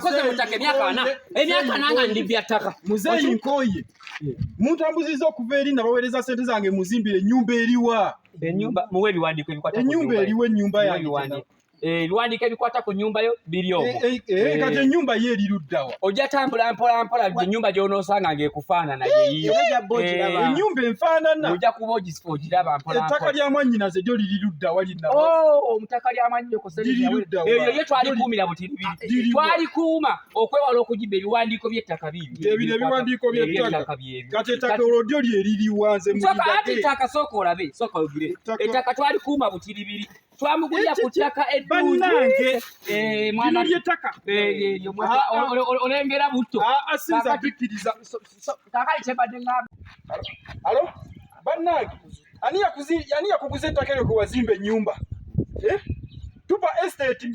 Koze mutaka emyaka nanga ndibya ttaka. Muzeyi nkoye. Muntambuziza okuva eri nabaweereza sente zange muzimbire ennyumba eriwa. Ennyumba muwe ebiwandiiko ebikwata ku ennyumba eriwa ennyumba yange. Ebiwandiiko ebikwata ku nnyumba yo biri omwo. Kati ennyumba ye eri luddawa. Ojja tambula mpola ennyumba gy'onoosanga ng'ekufaanana yeeyo. Ennyumba enfaanana. Ojja kuba ogiraba mpola. Ettaka lya mwannyinaze lyo liri luddawa linnaba. Omutaka lya mwannyinaze eyo ye twalikuumira butiribiri. Twalikuuma okwewala okugibba ebiwandiiko by'ettaka bibi. Ebyo ebiwandiiko by'ettaka. Kati ettaka olwo lyo lyeririwa nze mulidde. Ate ettaka sooka olabe sooka ogire. Ettaka twalikuuma butiribiri. Twamugulira ku ttaka bannange mwana ly'ettaka olengera butto asinza bikkiriza kakali kyebadde ngamba. Alo bannange ani yakuguza ettaka eryo kwe wazimba ennyumba tupa estate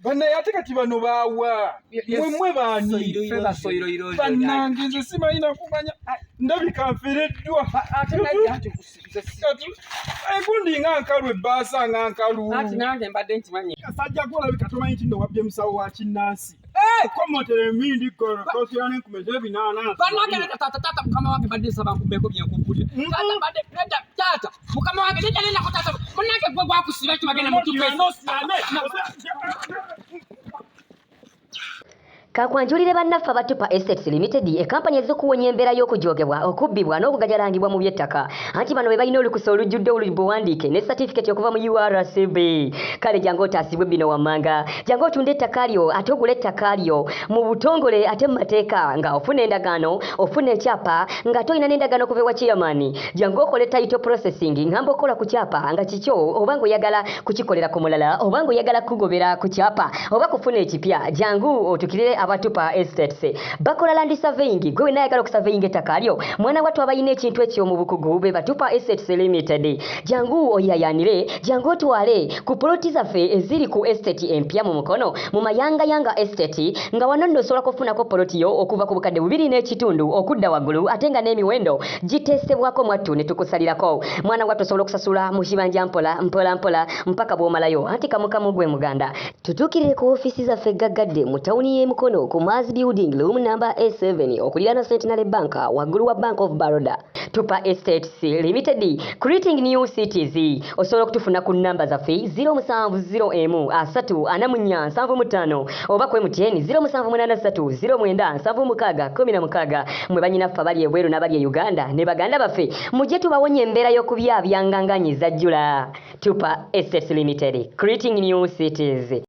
bannaye ate kati bano baawa mwemwe baani bannange nze simalina kumanya ndabika nfereddwa engundi nga nkalu ebbaasa nga nkalu kasajja gwolabika tomanyi nti nno wabbye musawo wa kinnansi okomotere emindi kosira n'enkume z'ebinaana bannange taata mukama wange badde nsaba nkubbeko byenkumpulira taata mukama wange nejja nenda kutaata munnange gwe gwakusiba kibagenda Kakwanjulire bannaffe abatupa Estates Limited ekampani ez'okuwonya embeera y'okujoogebwa okubbibwa n'okugajalangibbwa mu by'ettaka anti bano be balina olukusa olujjudde olubuwandiike ne certificate okuva mu URCB kale jangu otaasibwe bino wammanga jangu otunde ettaka lyo ate ogule ettaka lyo mu butongole ate mu mateeka nga ofuna endagaano ofuna ekyapa nga tolina n'endagaano okuva ewa chairman jangu okole title processing ngamba okola ku kyapa nga kikyo oba ng'oyagala kukikolera ku mulala oba ng'oyagala kugobera ku kyapa oba kufuna ekipya jangu otukirire abatupa Estates bakola land surveying gwe wenayagala okusurveying ettaka lyo mwana wattu abayina ekintu ekyo mu bukugu be batupa Estates Limited jangu oyayanire jangu otwale ku ploti zaffe eziri ku estate empya mu mukono mu mayanga estate nga wano nno osobola kufunako ploti yo okuva ku bukadde 2 n'ekitundu okudda waggulu ate nga n'emiwendo giteesebwako mwattu ne tukusalirako mwana wattu osobola okusasula mu kibanja mpola mpaka bw'omalayo anti kamukamu gwe muganda tutuukirire ku ofiisi zaffe gaggadde mu tawuni y'emukono ku Maz Building room number A7 okuliraana Centenary Bank waggulu wa Bank of Baroda tupa Estates Limited creating new cities osobola okutufuna ku namba zaffe 070M34475 oba ku MTN 0783097616 mwe banyinaffe abali ebweru n'abali e Uganda ne baganda baffe mujje tubawonye embeera y'okubya byanganganyiza jjula tupa Estates Limited creating new cities.